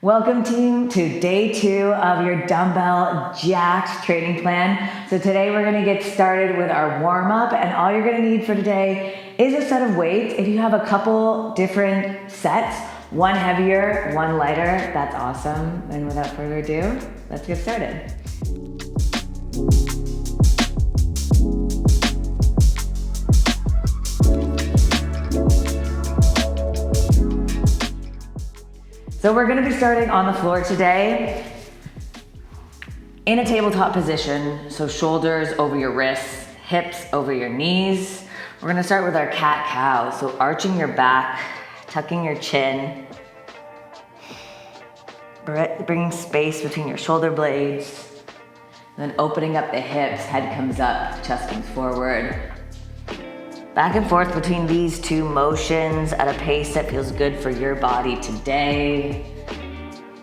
Welcome team to day 2 of your dumbbell jacked training plan. So today we're gonna get started with our warm up, and all you're gonna need for today is a set of weights. If you have a couple different sets, one heavier, one lighter, that's awesome. And without further ado, let's get started. So we're gonna be starting on the floor today in a tabletop position. So shoulders over your wrists, hips over your knees. We're gonna start with our cat-cow. So arching your back, tucking your chin, bringing space between your shoulder blades, then opening up the hips, head comes up, chest comes forward. Back and forth between these two motions at a pace that feels good for your body today.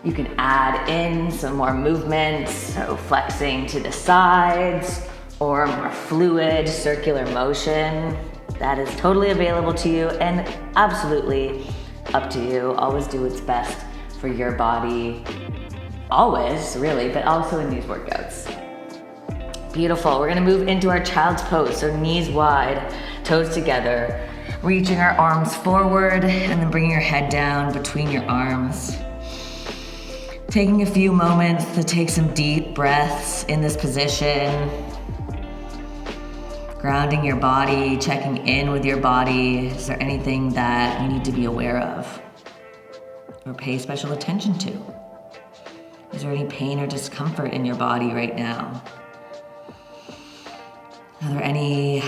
You can add in some more movements, so flexing to the sides or a more fluid circular motion. That is totally available to you and absolutely up to you. Always do what's best for your body. Always, really, but also in these workouts. Beautiful. We're gonna move into our child's pose. So knees wide, toes together, reaching our arms forward and then bringing your head down between your arms. Taking a few moments to take some deep breaths in this position. Grounding your body, checking in with your body. Is there anything that you need to be aware of or pay special attention to? Is there any pain or discomfort in your body right now? Are there any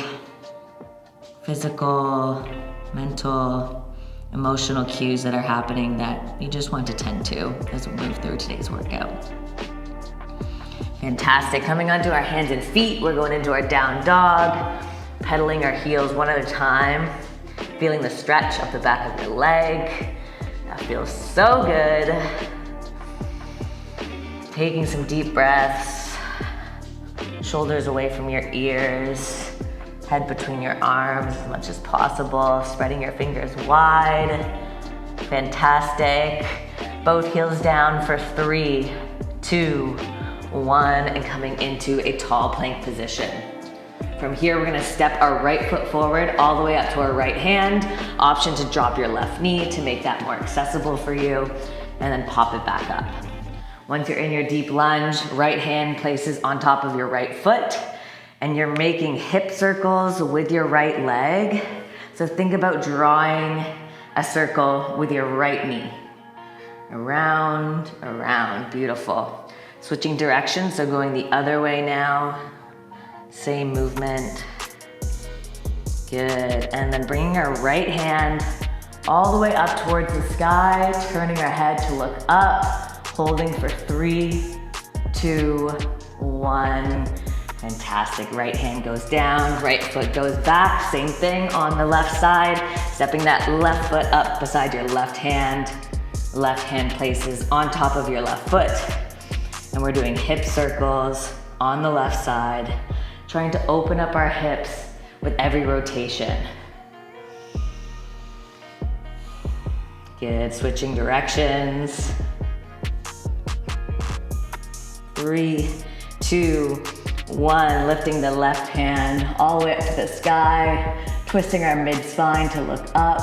physical, mental, emotional cues that are happening that you just want to tend to as we move through today's workout? Fantastic. Coming onto our hands and feet, we're going into our down dog, pedaling our heels one at a time, feeling the stretch up the back of your leg. That feels so good. Taking some deep breaths. Shoulders away from your ears, head between your arms as much as possible, spreading your fingers wide. Fantastic. Both heels down for 3, 2, 1, and coming into a tall plank position. From here, we're gonna step our right foot forward all the way up to our right hand. Option to drop your left knee to make that more accessible for you, and then pop it back up. Once you're in your deep lunge, right hand places on top of your right foot, and you're making hip circles with your right leg. So think about drawing a circle with your right knee. Around, around, beautiful. Switching directions, so going the other way now. Same movement. Good, and then bringing our right hand all the way up towards the sky, turning our head to look up. Holding for 3, 2, 1. Fantastic. Right hand goes down, right foot goes back. Same thing on the left side. Stepping that left foot up beside your left hand. Left hand places on top of your left foot. And we're doing hip circles on the left side, trying to open up our hips with every rotation. Good. Switching directions. 3, 2, 1, lifting the left hand all the way up to the sky, twisting our mid-spine to look up,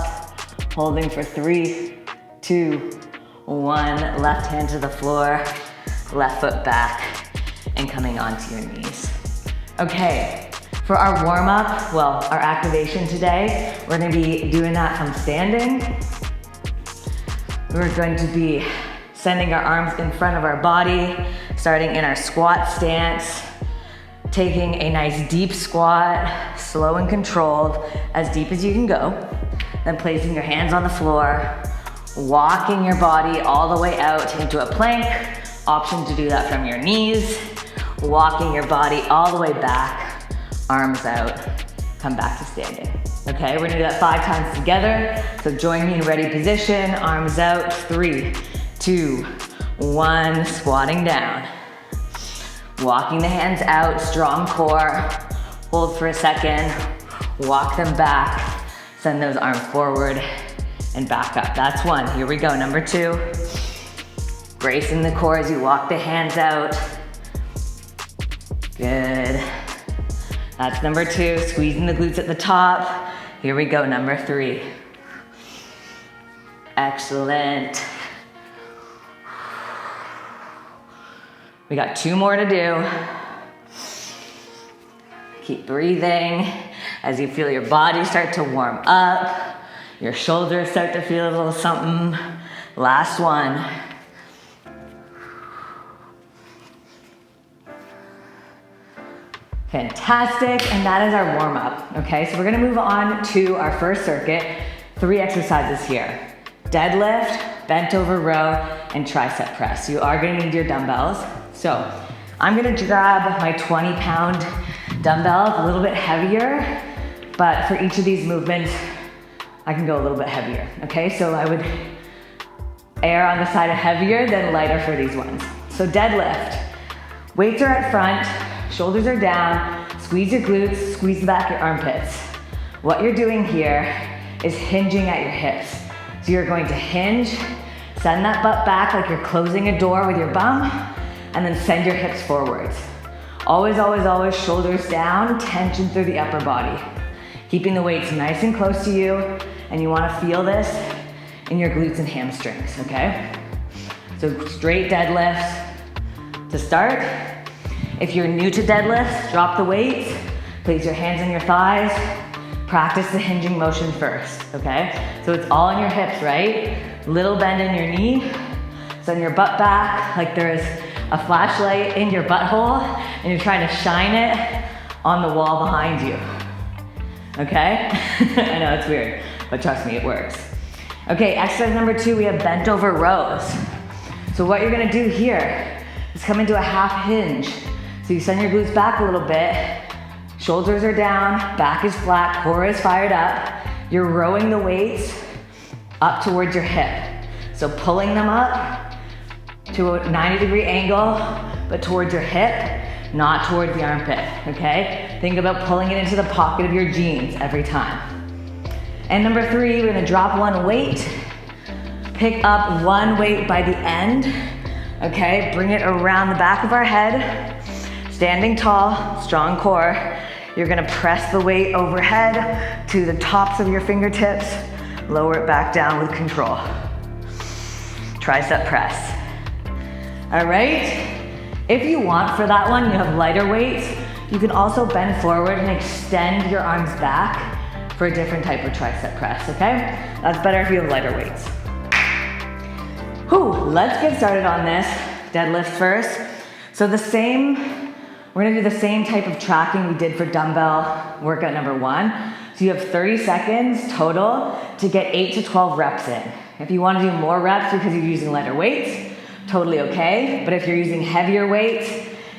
holding for 3, 2, 1, left hand to the floor, left foot back, and coming onto your knees. Okay, for our warm-up, well, our activation today, we're gonna be doing that from standing. We're going to be sending our arms in front of our body, starting in our squat stance, taking a nice deep squat, slow and controlled, as deep as you can go. Then placing your hands on the floor, walking your body all the way out into a plank. Option to do that from your knees. Walking your body all the way back, arms out, come back to standing. Okay, we're gonna do that 5 times together. So join me in ready position, arms out, 3, 2, 1, squatting down. Walking the hands out, strong core. Hold for a second, walk them back, send those arms forward and back up. That's 1, here we go, number 2. Bracing the core as you walk the hands out. Good. That's number 2, squeezing the glutes at the top. Here we go, number 3. Excellent. We got 2 more to do. Keep breathing as you feel your body start to warm up. Your shoulders start to feel a little something. Last one. Fantastic, and that is our warm up, okay? So we're gonna move on to our first circuit. 3 exercises here. Deadlift, bent over row, and tricep press. You are gonna need your dumbbells. So I'm gonna grab my 20-pound dumbbell, a little bit heavier, but for each of these movements, I can go a little bit heavier, okay? So I would err on the side of heavier than lighter for these ones. So deadlift, weights are at front, shoulders are down, squeeze your glutes, squeeze the back of your armpits. What you're doing here is hinging at your hips. So you're going to hinge, send that butt back like you're closing a door with your bum, and then send your hips forwards. Always, always, always shoulders down, tension through the upper body. Keeping the weights nice and close to you, and you wanna feel this in your glutes and hamstrings, okay? So straight deadlifts to start. If you're new to deadlifts, drop the weights, place your hands on your thighs, practice the hinging motion first, okay? So it's all in your hips, right? Little bend in your knee, send your butt back like there's a flashlight in your butthole and you're trying to shine it on the wall behind you, okay? I know it's weird, but trust me, it works. Okay, exercise number 2, we have bent over rows. So what you're gonna do here is come into a half hinge. So you send your glutes back a little bit, shoulders are down, back is flat, core is fired up. You're rowing the weights up towards your hip. So pulling them up to a 90-degree angle, but towards your hip, not towards the armpit, okay? Think about pulling it into the pocket of your jeans every time. And number 3, we're gonna drop one weight, pick up one weight by the end, okay? Bring it around the back of our head, standing tall, strong core. You're gonna press the weight overhead to the tops of your fingertips, lower it back down with control. Tricep press. All right? If you want for that one, you have lighter weights, you can also bend forward and extend your arms back for a different type of tricep press, okay? That's better if you have lighter weights. Whew, let's get started on this. Deadlift first. So we're gonna do the same type of tracking we did for dumbbell workout number 1. So you have 30 seconds total to get 8 to 12 reps in. If you wanna do more reps because you're using lighter weights, totally okay. But if you're using heavier weights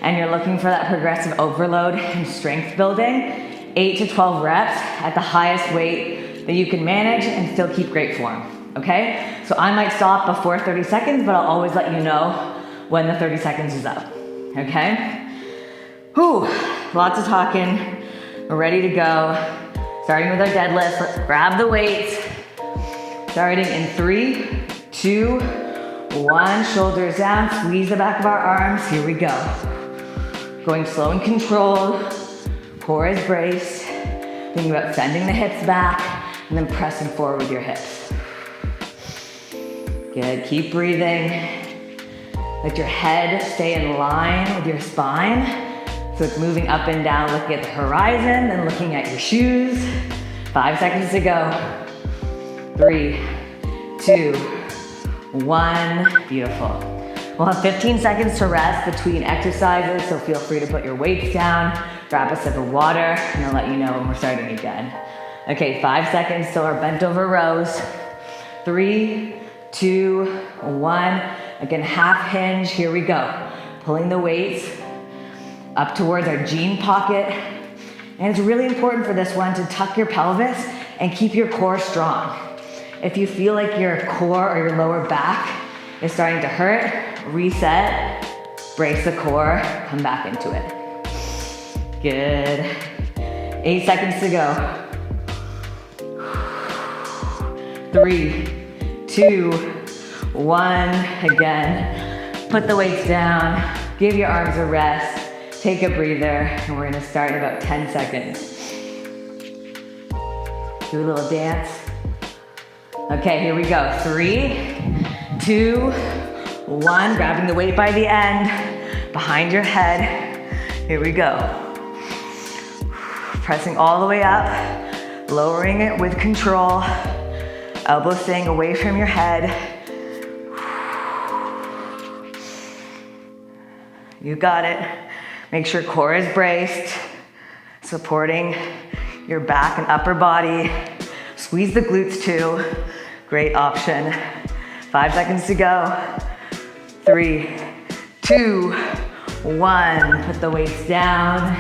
and you're looking for that progressive overload and strength building, 8 to 12 reps at the highest weight that you can manage and still keep great form, okay? So I might stop before 30 seconds, but I'll always let you know when the 30 seconds is up, okay? Whew, lots of talking. We're ready to go. Starting with our deadlift, let's grab the weights. Starting in 3, 2, 1, shoulders down, squeeze the back of our arms, here we go. Going slow and controlled, core is braced. Thinking about sending the hips back and then pressing forward with your hips. Good, keep breathing. Let your head stay in line with your spine. So it's moving up and down, looking at the horizon, then looking at your shoes. 5 seconds to go. 3, 2, 1, beautiful. We'll have 15 seconds to rest between exercises, so feel free to put your weights down, grab a sip of water, and I'll let you know when we're starting again. Okay, 5 seconds till our bent over rows. 3, 2, 1. Again, half hinge, here we go. Pulling the weights up towards our jean pocket. And it's really important for this one to tuck your pelvis and keep your core strong. If you feel like your core or your lower back is starting to hurt, reset, brace the core, come back into it. Good. 8 seconds to go. 3, 2, 1. Again, put the weights down, give your arms a rest, take a breather, and we're gonna start in about 10 seconds. Do a little dance. Okay, here we go. 3, 2, 1. Grabbing the weight by the end, behind your head. Here we go. Pressing all the way up, lowering it with control. Elbows staying away from your head. You got it. Make sure core is braced, supporting your back and upper body. Squeeze the glutes too. Great option. 5 seconds to go. 3, 2, 1. Put the weights down.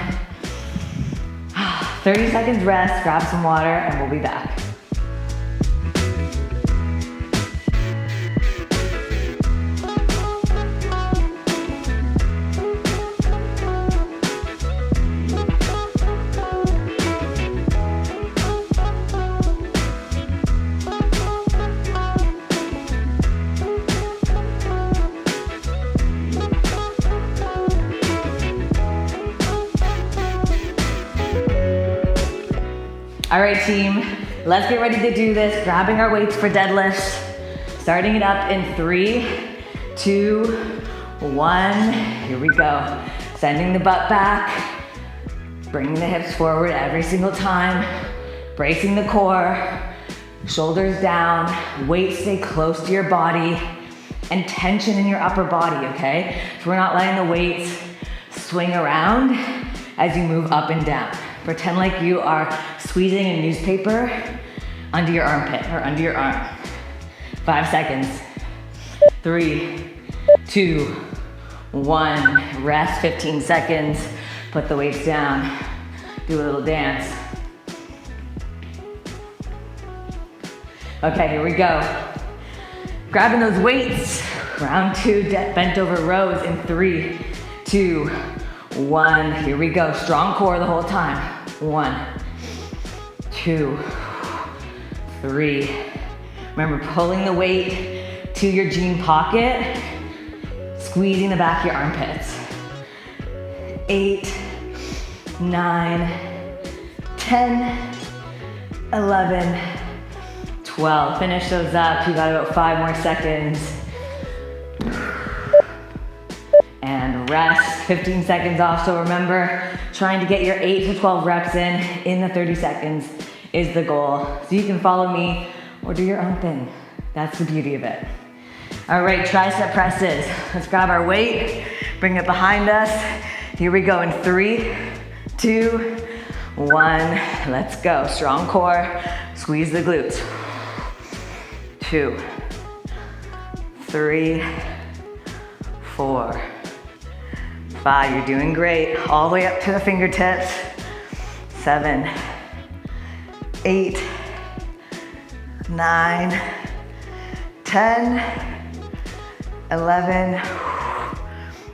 30 seconds rest, grab some water, and we'll be back. All right, team, let's get ready to do this. Grabbing our weights for deadlifts. Starting it up in 3, 2, 1. Here we go. Sending the butt back. Bringing the hips forward every single time. Bracing the core. Shoulders down. Weights stay close to your body. And tension in your upper body, okay? So we're not letting the weights swing around as you move up and down. Pretend like you are squeezing a newspaper under your armpit or under your arm. 5 seconds. 3, 2, 1. Rest 15 seconds. Put the weights down. Do a little dance. Okay, here we go. Grabbing those weights. Round 2, bent over rows in 3, 2, 1. Here we go. Strong core the whole time. 1, 2, 3. Remember, pulling the weight to your jean pocket, squeezing the back of your armpits. 8, 9, 10, 11, 12. Finish those up. You got about 5 more seconds. And rest, 15 seconds off. So remember, trying to get your 8 to 12 reps in the 30 seconds is the goal. So you can follow me or do your own thing. That's the beauty of it. All right, tricep presses. Let's grab our weight, bring it behind us. Here we go in 3, 2, 1. Let's go. Strong core, squeeze the glutes. 2, 3, 4, 5, you're doing great. All the way up to the fingertips. 7, 8, 9, 10, 11,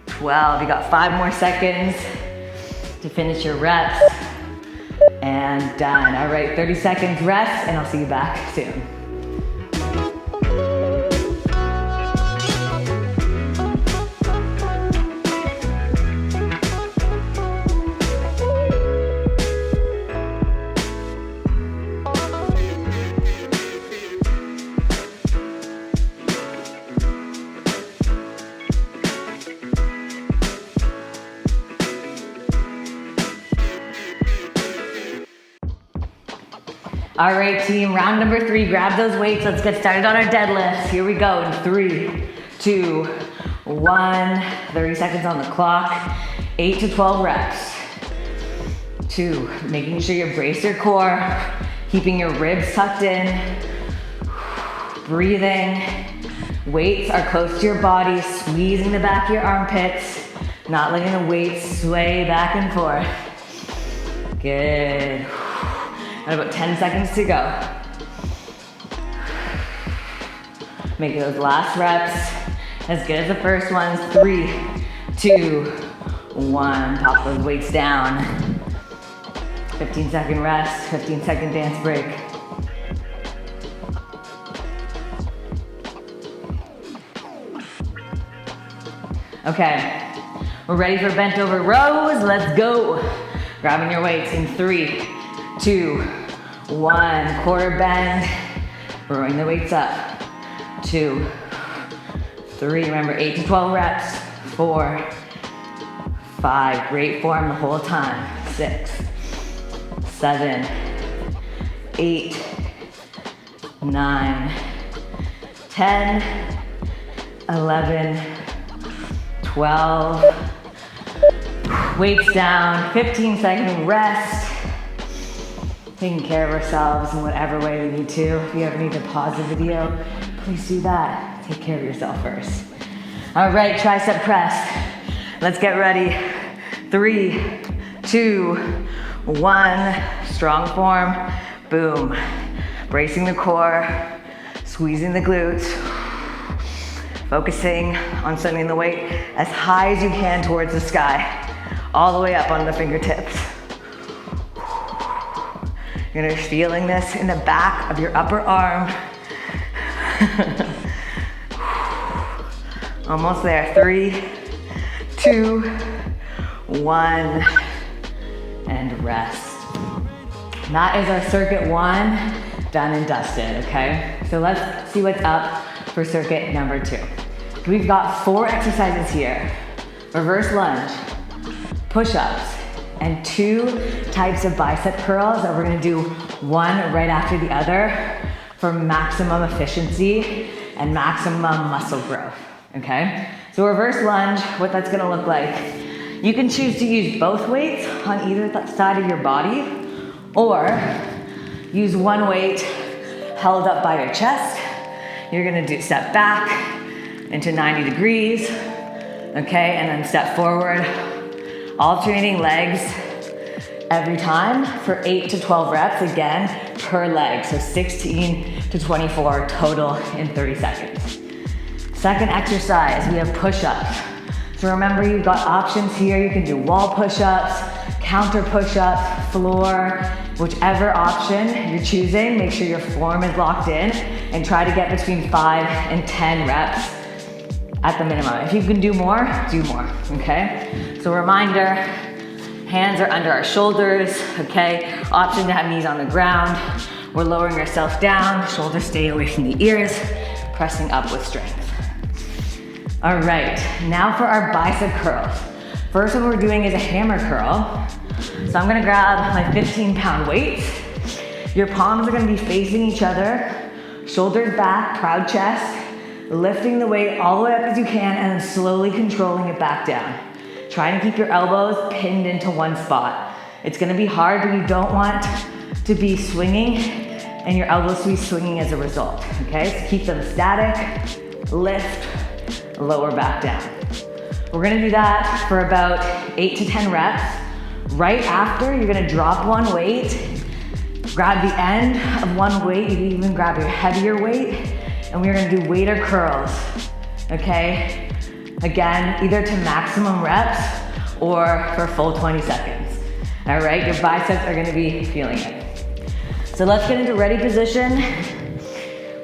12. You got 5 more seconds to finish your reps. And done. All right, 30 seconds rest, and I'll see you back soon. All right, team, round number 3, grab those weights. Let's get started on our deadlifts. Here we go in 3, 2, 1. 30 seconds on the clock. 8 to 12 reps. 2, making sure you brace your core, keeping your ribs tucked in. Breathing. Weights are close to your body, squeezing the back of your armpits, not letting the weights sway back and forth. Good. And about 10 seconds to go. Make those last reps as good as the first ones. 3, 2, 1. Pop those weights down. 15-second rest, 15-second dance break. Okay, we're ready for bent over rows. Let's go. Grabbing your weights in 3, 2, 1. Quarter bend. Throwing the weights up. 2, 3. Remember, 8 to 12 reps. 4, 5. Great form the whole time. 6, 7, 8, 9, 10, 11, 12. Weights down. 15-second rest. Taking care of ourselves in whatever way we need to. If you ever need to pause the video, please do that. Take care of yourself first. All right, tricep press. Let's get ready. 3, 2, 1. Strong form. Boom. Bracing the core. Squeezing the glutes. Focusing on sending the weight as high as you can towards the sky. All the way up on the fingertips. You're gonna be feeling this in the back of your upper arm. Almost there. 3, 2, 1, and rest. That is our circuit 1 done and dusted, okay? So let's see what's up for circuit number 2. We've got 4 exercises here. Reverse lunge, push-ups, and 2 types of bicep curls that we're gonna do one right after the other for maximum efficiency and maximum muscle growth, okay? So reverse lunge, what that's gonna look like. You can choose to use both weights on either side of your body, or use one weight held up by your chest. You're gonna step back into 90 degrees, okay? And then step forward, alternating legs every time for 8 to 12 reps, again, per leg. So 16 to 24 total in 30 seconds. Second exercise, we have push-ups. So remember, you've got options here. You can do wall push-ups, counter push-ups, floor, whichever option you're choosing. Make sure your form is locked in and try to get between 5 and 10 reps at the minimum. If you can do more, okay? So reminder, hands are under our shoulders, okay? Option to have knees on the ground. We're lowering ourselves down, shoulders stay away from the ears, pressing up with strength. All right, now for our bicep curls. First one we're doing is a hammer curl. So I'm gonna grab my 15-pound weights. Your palms are gonna be facing each other, shoulders back, proud chest, lifting the weight all the way up as you can and then slowly controlling it back down. Try to keep your elbows pinned into one spot. It's gonna be hard, but you don't want to be swinging and your elbows to be swinging as a result, okay? So keep them static, lift, lower back down. We're gonna do that for about 8 to 10 reps. Right after, you're gonna drop one weight, grab the end of one weight, you can even grab your heavier weight, and we're gonna do weighted curls, okay? Again, either to maximum reps or for full 20 seconds. All right, your biceps are gonna be feeling it. So let's get into ready position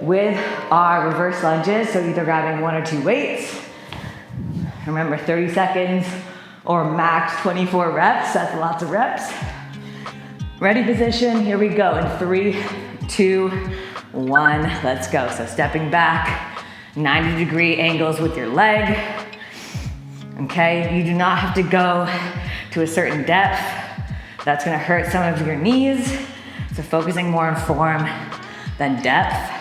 with our reverse lunges. So either grabbing 1 or 2 weights. Remember, 30 seconds or max 24 reps, that's lots of reps. Ready position, here we go in 3, 2, 1, let's go. So stepping back, 90-degree angles with your leg. Okay, you do not have to go to a certain depth. That's gonna hurt some of your knees. So focusing more on form than depth.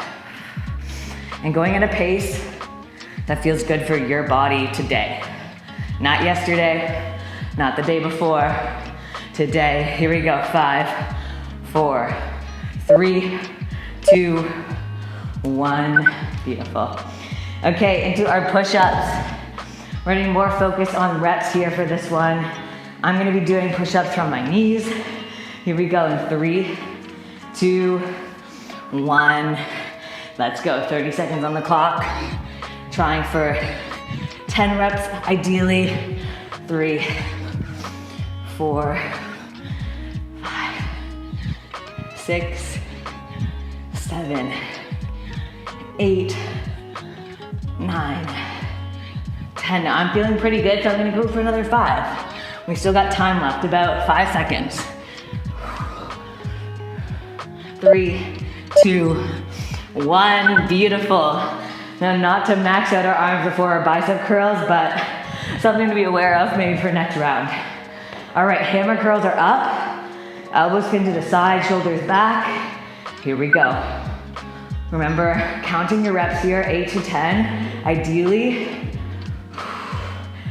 And going at a pace that feels good for your body today. Not yesterday, not the day before, today. Here we go, 5, 4, 3, 2, 1, beautiful. Okay, into our push-ups. We're getting more focused on reps here for this one. I'm gonna be doing push-ups from my knees. Here we go in 3, 2, 1. Let's go, 30 seconds on the clock. Trying for 10 reps, ideally. 3, 4, 5, 6, 7, 8, 9, 10. 10. Now I'm feeling pretty good, so I'm gonna go for another 5. We still got time left, about 5 seconds. 3, 2, 1, beautiful. Now not to max out our arms before our bicep curls, but something to be aware of maybe for next round. All right, hammer curls are up, elbows pinned to the side, shoulders back. Here we go. Remember, counting your reps here, 8 to 10. Ideally,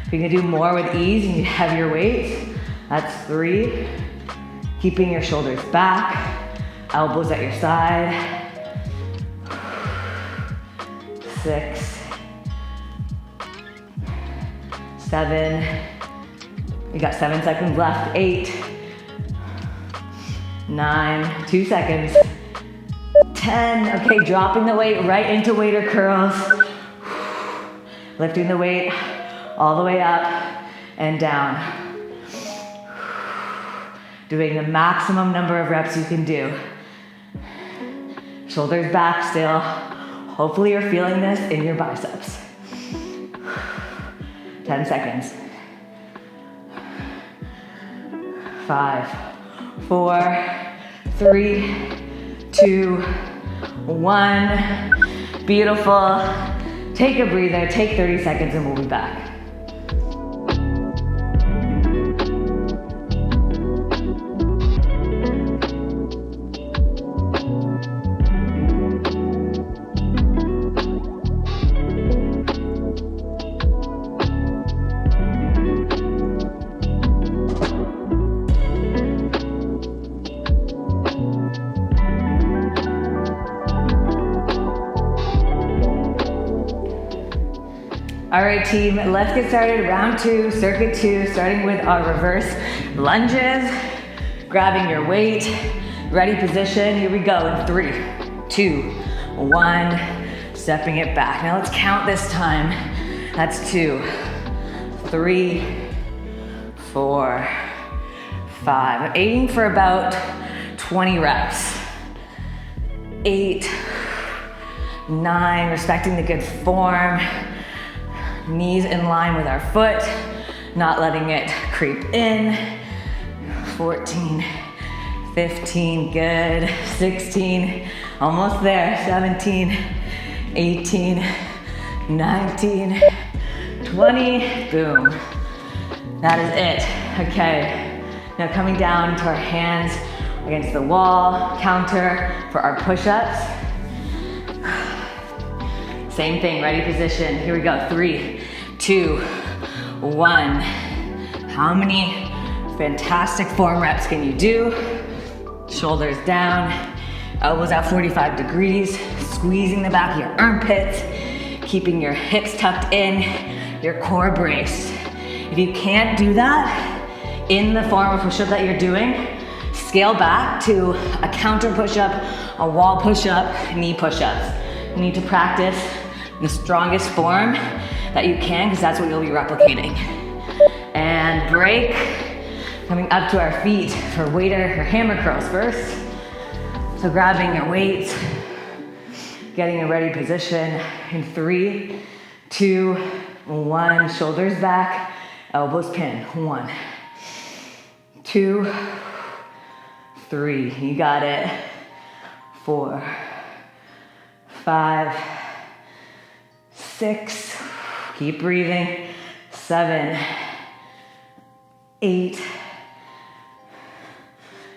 if you can do more with ease and you have your weights, that's 3. Keeping your shoulders back, elbows at your side. 6, 7, you got 7 seconds left. 8, 9, 2 seconds. 10, okay, dropping the weight right into waiter curls. Lifting the weight all the way up and down. Doing the maximum number of reps you can do. Shoulders back still. Hopefully you're feeling this in your biceps. 10 seconds. 5, 4, 3, 2, 1. Beautiful. Take a breather, take 30 seconds and we'll be back. All right, team, let's get started. Round 2, circuit 2, starting with our reverse lunges. Grabbing your weight, ready position. Here we go in 3, 2, 1. Stepping it back. Now let's count this time. That's 2, 3, 4, 5. I'm aiming for about 20 reps. 8, 9, respecting the good form. Knees in line with our foot, not letting it creep in. 14, 15, good. 16, almost there. 17, 18, 19, 20, boom. That is it, okay. Now coming down to our hands against the wall, counter for our push-ups. Same thing, ready position. Here we go, 3, 2, 1. How many fantastic form reps can you do? Shoulders down, elbows at 45 degrees, squeezing the back of your armpits, keeping your hips tucked in, your core braced. If you can't do that in the form of push-up that you're doing, scale back to a counter push-up, a wall push-up, knee push-ups. You need to practice the strongest form that you can, because that's what you'll be replicating. And break. Coming up to our feet for waiter or hammer curls first. So grabbing your weights, getting a ready position in 3, 2, 1. Shoulders back, elbows pin. 1, 2, 3. You got it. 4, 5, 6, keep breathing. 7, 8,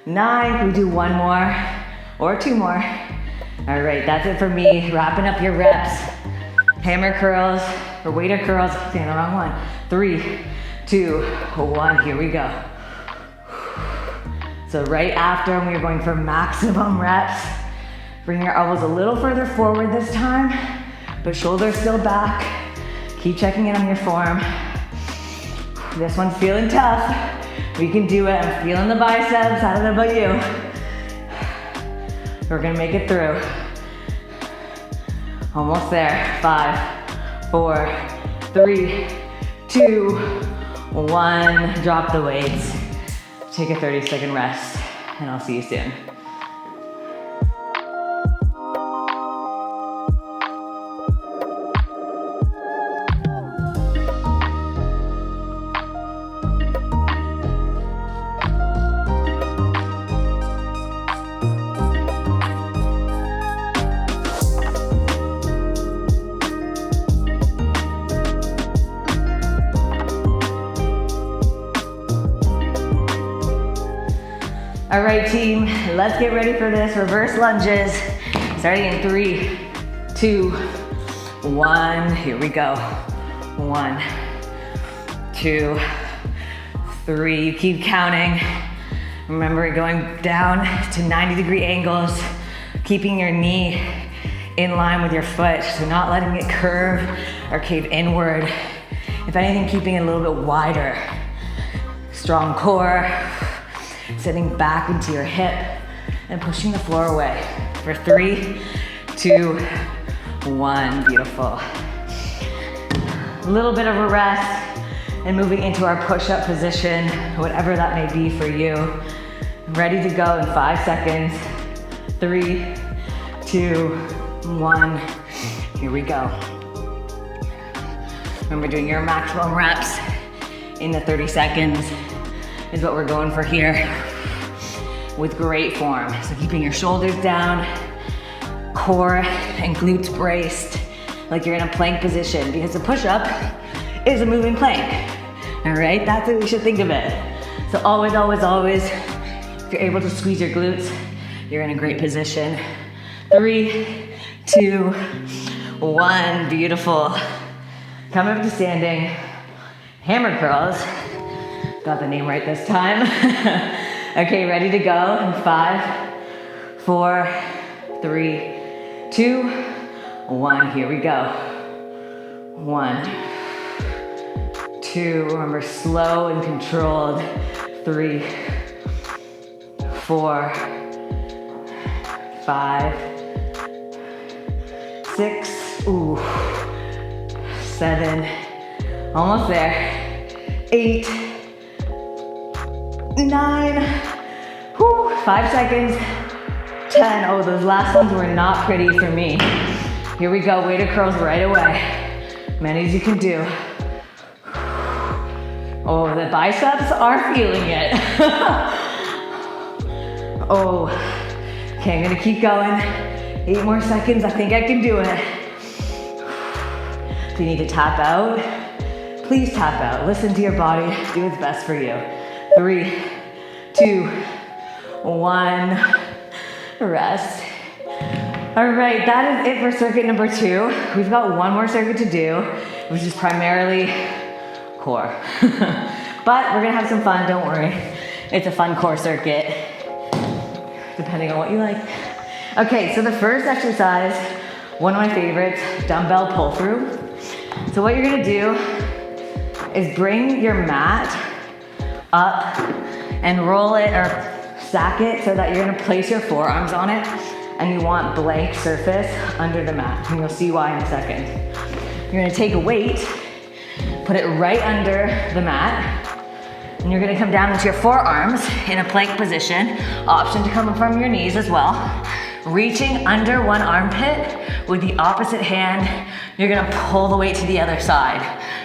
9. Can we do 1 more or 2 more? All right, that's it for me. Wrapping up your reps. Hammer curls or waiter curls. Saying the wrong one. 3, 2, 1. Here we go. So right after, when we're going for maximum reps, bring your elbows a little further forward this time, but shoulders still back. Keep checking in on your form. This one's feeling tough. We can do it. I'm feeling the biceps. I don't know about you. We're gonna make it through. Almost there. 5, 4, 3, 2, 1. Drop the weights. Take a 30-second rest, and I'll see you soon. All right, team, let's get ready for this. Reverse lunges, starting in 3, 2, 1. Here we go. 1, 2, 3. You keep counting. Remember, going down to 90-degree angles, keeping your knee in line with your foot, so not letting it curve or cave inward. If anything, keeping it a little bit wider. Strong core, sitting back into your hip and pushing the floor away. For 3, 2, 1, beautiful. A little bit of a rest and moving into our push-up position, whatever that may be for you. Ready to go in 5 seconds. 3, 2, 1. Here we go. Remember, doing your maximum reps in the 30 seconds is what we're going for here with great form. So keeping your shoulders down, core and glutes braced like you're in a plank position, because the push-up is a moving plank. All right, that's what we should think of it. So always, always, always, if you're able to squeeze your glutes, you're in a great position. 3, 2, 1, beautiful. Come up to standing, hammer curls. Got the name right this time. Okay, ready to go in 5, 4, 3, 2, 1. Here we go. 1, 2, remember, slow and controlled. 3, 4, 5, 6, ooh, 7, almost there, 8, 9, whew, 5 seconds, 10. Oh, those last ones were not pretty for me. Here we go, weighted curls right away. Many as you can do. Oh, the biceps are feeling it. Oh, okay, I'm gonna keep going. 8 more seconds, I think I can do it. If you need to tap out, please tap out. Listen to your body, do what's best for you. 3, 2, 1, rest. All right, that is it for circuit number 2. We've got one more circuit to do, which is primarily core. But we're gonna have some fun, don't worry. It's a fun core circuit, depending on what you like. Okay, so the first exercise, one of my favorites, dumbbell pull through. So what you're gonna do is bring your mat up and roll it or stack it so that you're gonna place your forearms on it, and you want blank surface under the mat. And you'll see why in a second. You're gonna take a weight, put it right under the mat, and you're gonna come down into your forearms in a plank position. Option to come from your knees as well. Reaching under one armpit with the opposite hand, you're gonna pull the weight to the other side.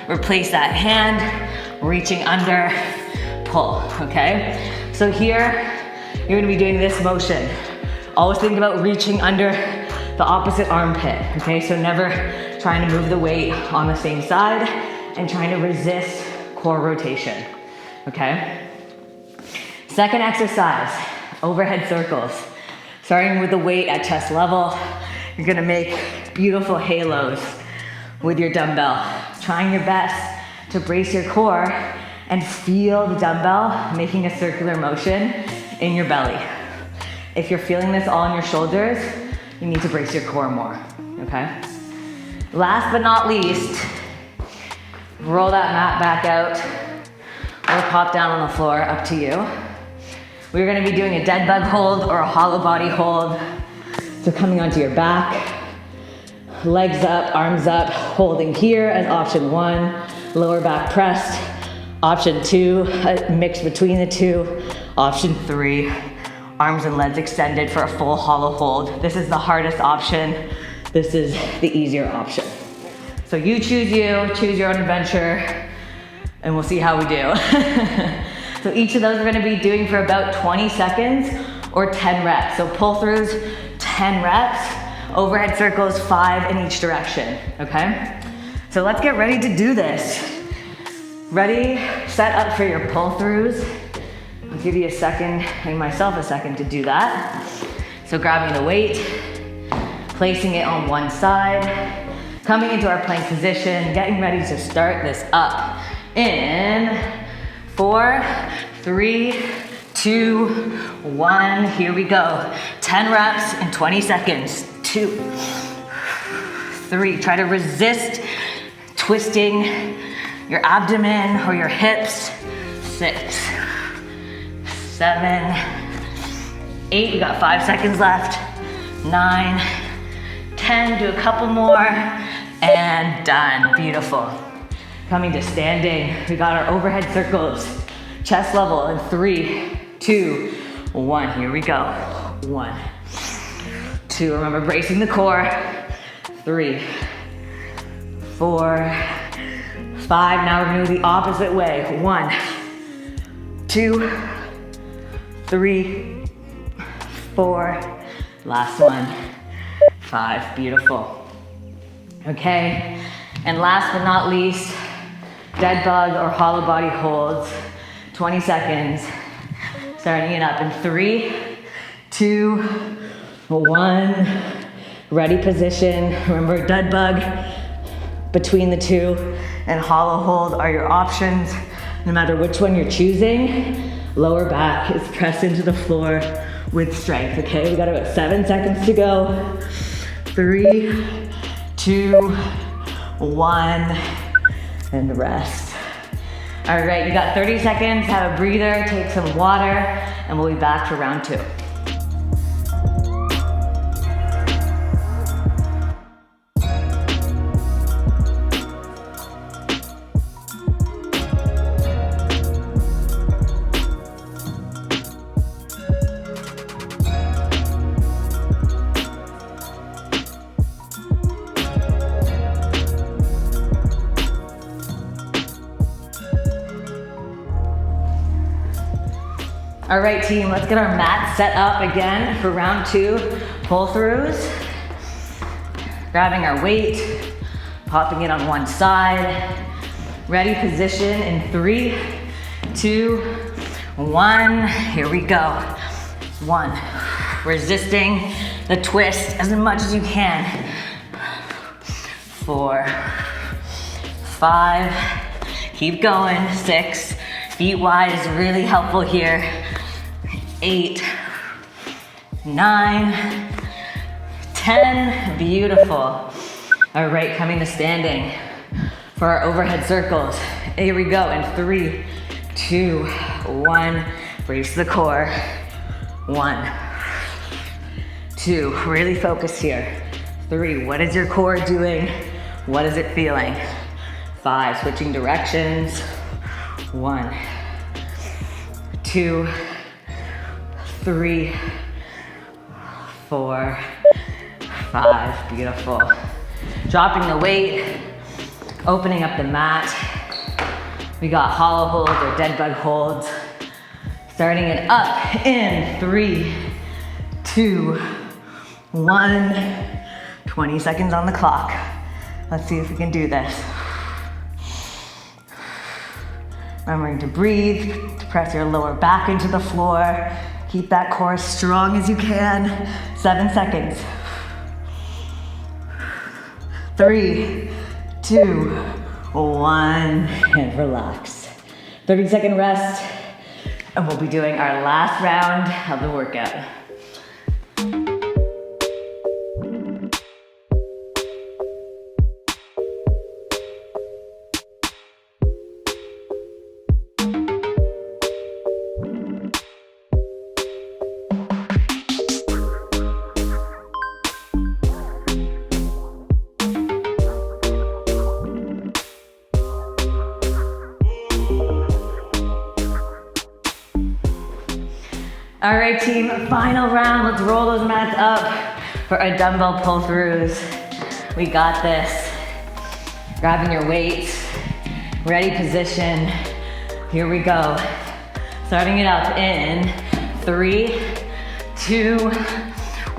Replace that hand, reaching under, pull, okay? So here, you're gonna be doing this motion. Always think about reaching under the opposite armpit, okay? So never trying to move the weight on the same side and trying to resist core rotation, okay? Second exercise, overhead circles. Starting with the weight at chest level, you're gonna make beautiful halos with your dumbbell. Trying your best to brace your core and feel the dumbbell making a circular motion in your belly. If you're feeling this all in your shoulders, you need to brace your core more, okay? Last but not least, roll that mat back out or pop down on the floor, up to you. We're gonna be doing a dead bug hold or a hollow body hold. So coming onto your back, legs up, arms up, holding here as option 1, lower back pressed. Option 2, a mix between the two. Option 3, arms and legs extended for a full hollow hold. This is the hardest option. This is the easier option. So you, choose your own adventure, and we'll see how we do. So each of those we're gonna be doing for about 20 seconds or 10 reps. So pull throughs, 10 reps, overhead circles, 5 in each direction, okay? So let's get ready to do this. Ready, set up for your pull throughs. I'll give you a second and myself a second to do that. So grabbing the weight, placing it on one side, coming into our plank position, getting ready to start this up. In 4, 3, 2, 1, here we go. 10 reps in 20 seconds. 2, 3, try to resist twisting your abdomen or your hips. 6, 7, 8, we got 5 seconds left. 9, 10, do a couple more, and done, beautiful. Coming to standing, we got our overhead circles, chest level in 3, 2, 1, here we go. 1, 2, remember bracing the core. 3, 4, 5, now we're gonna go the opposite way. 1, 2, 3, 4, last one, 5, beautiful. Okay, and last but not least, dead bug or hollow body holds, 20 seconds, starting it up in 3, 2, 1, ready position. Remember, dead bug between the two and hollow hold are your options. No matter which one you're choosing, lower back is pressed into the floor with strength, okay? We got about 7 seconds to go. 3, 2, 1, and rest. All right, you got 30 seconds, have a breather, take some water, and we'll be back for round 2. All right, team, let's get our mat set up again for round 2 pull-throughs. Grabbing our weight, popping it on one side. Ready position in 3, 2, 1, here we go. 1, resisting the twist as much as you can. 4, 5, keep going. 6, feet wide is really helpful here. 8, 9, 10, beautiful. All right, coming to standing for our overhead circles. Here we go in 3, 2, 1, brace the core. 1, 2, really focus here. 3, what is your core doing? What is it feeling? 5, switching directions. 1, 2, 3, 4, 5, beautiful. Dropping the weight, opening up the mat. We got hollow holds or dead bug holds. Starting it up in 3, 2, 1. 20 seconds on the clock. Let's see if we can do this. Remembering to breathe, to press your lower back into the floor. Keep that core as strong as you can. 7 seconds. 3, 2, 1, and relax. 30-second rest, and we'll be doing our last round of the workout. All right, team, final round. Let's roll those mats up for our dumbbell pull-throughs. We got this. Grabbing your weights, ready position. Here we go. Starting it up in 3, 2,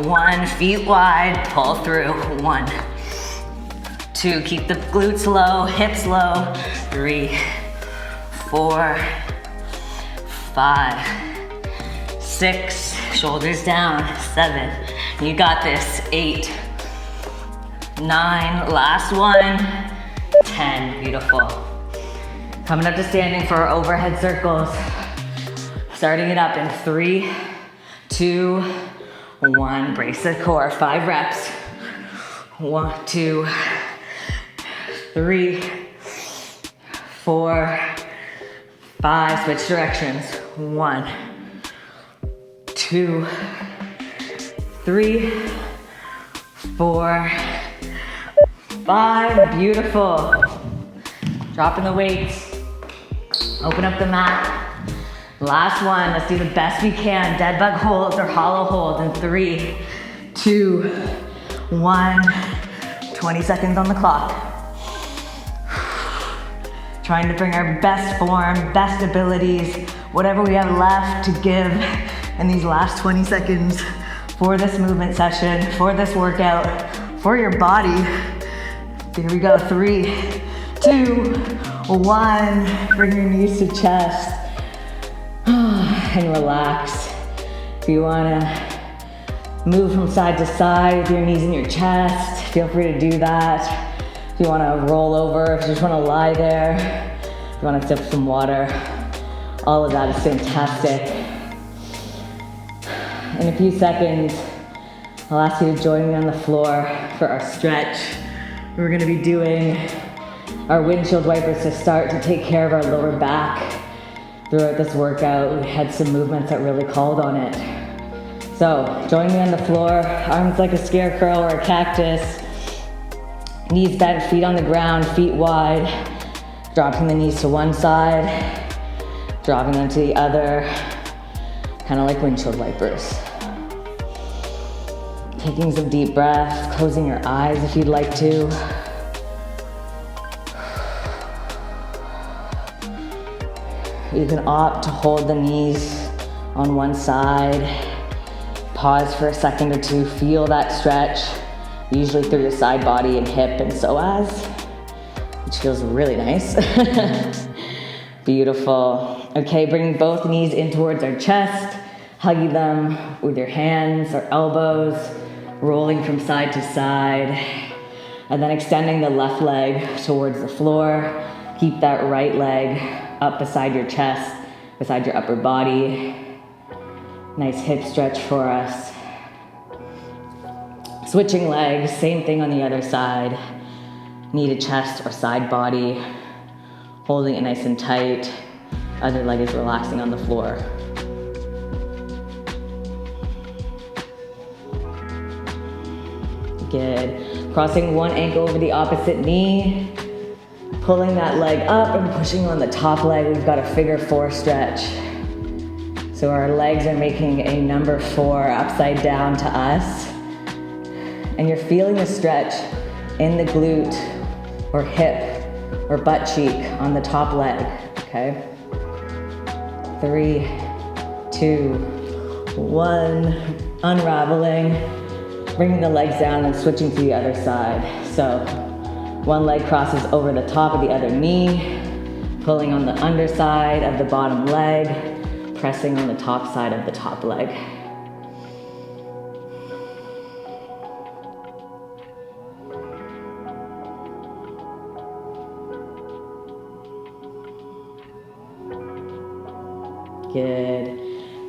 1. Feet wide, pull through. 1, 2, keep the glutes low, hips low. 3, 4, 5, 6, shoulders down, 7, you got this, 8, 9, last one, 10, beautiful. Coming up to standing for our overhead circles. Starting it up in 3, 2, 1, brace the core, 5 reps. 1, 2, 3, 4, 5, switch directions. 1, 2, 3, 4, 5, beautiful. Dropping the weights, open up the mat. Last one, let's do the best we can. Dead bug holds or hollow holds in 3, 2, 1, 20 seconds on the clock. Trying to bring our best form, best abilities, whatever we have left to give in these last 20 seconds for this movement session, for this workout, for your body. Here we go, 3, 2, 1. Bring your knees to chest and relax. If you wanna move from side to side with your knees in your chest, feel free to do that. If you wanna roll over, if you just wanna lie there, if you wanna sip some water, all of that is fantastic. In a few seconds, I'll ask you to join me on the floor for our stretch. We're gonna be doing our windshield wipers to start to take care of our lower back. Throughout this workout, we had some movements that really called on it. So, join me on the floor, arms like a scarecrow or a cactus. Knees bent, feet on the ground, feet wide. Dropping the knees to one side, dropping them to the other, kind of like windshield wipers. Taking some deep breaths, closing your eyes if you'd like to. You can opt to hold the knees on one side. Pause for a second or two, feel that stretch, usually through your side body and hip and psoas, which feels really nice. Beautiful. Okay, bringing both knees in towards our chest, hugging them with your hands or elbows, rolling from side to side, and then extending the left leg towards the floor. Keep that right leg up beside your chest, beside your upper body. Nice hip stretch for us. Switching legs, same thing on the other side. Knee to chest or side body. Holding it nice and tight. Other leg is relaxing on the floor. Good. Crossing one ankle over the opposite knee. Pulling that leg up and pushing on the top leg. We've got a figure 4 stretch. So our legs are making a number 4 upside down to us. And you're feeling the stretch in the glute or hip or butt cheek on the top leg, okay? 3, 2, 1, unraveling, bringing the legs down and switching to the other side. So one leg crosses over the top of the other knee, pulling on the underside of the bottom leg, pressing on the top side of the top leg. Good.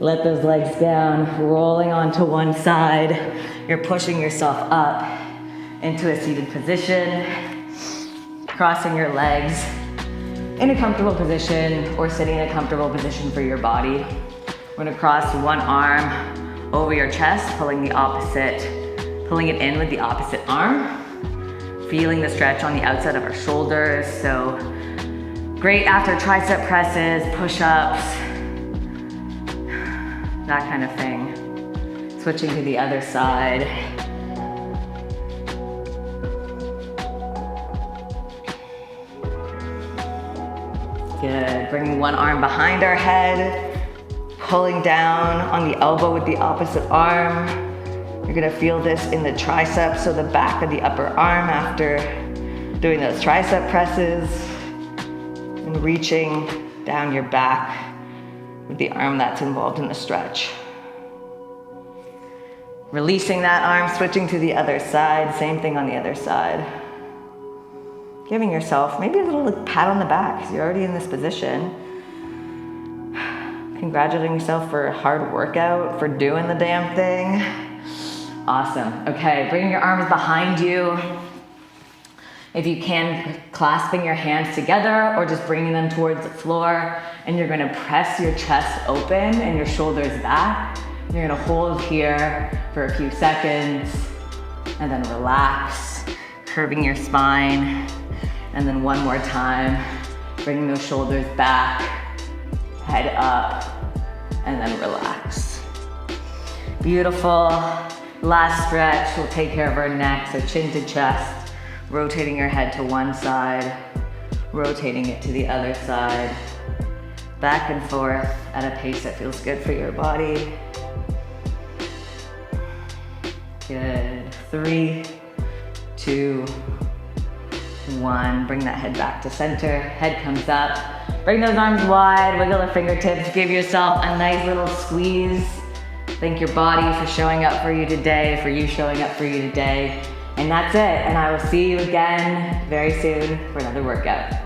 Let those legs down, rolling onto one side. You're pushing yourself up into a seated position, crossing your legs in a comfortable position or sitting in a comfortable position for your body. We're gonna cross one arm over your chest, pulling it in with the opposite arm. Feeling the stretch on the outside of our shoulders. So great after tricep presses, push-ups, that kind of thing. Switching to the other side. Good, bringing one arm behind our head, pulling down on the elbow with the opposite arm. You're gonna feel this in the triceps, so the back of the upper arm after doing those tricep presses, and reaching down your back with the arm that's involved in the stretch. Releasing that arm, switching to the other side, same thing on the other side. Giving yourself maybe a little pat on the back because you're already in this position. Congratulating yourself for a hard workout, for doing the damn thing. Awesome. Okay, bringing your arms behind you. If you can, clasping your hands together or just bringing them towards the floor, and you're gonna press your chest open and your shoulders back. You're gonna hold here for a few seconds and then relax, curving your spine. And then one more time, bringing those shoulders back, head up, and then relax. Beautiful. Last stretch, we'll take care of our neck, so chin to chest, rotating your head to one side, rotating it to the other side, back and forth at a pace that feels good for your body. Good. 3, 2, 1. Bring that head back to center. Head comes up. Bring those arms wide. Wiggle the fingertips. Give yourself a nice little squeeze. Thank your body for showing up for you today, for you showing up for you today. And that's it. And I will see you again very soon for another workout.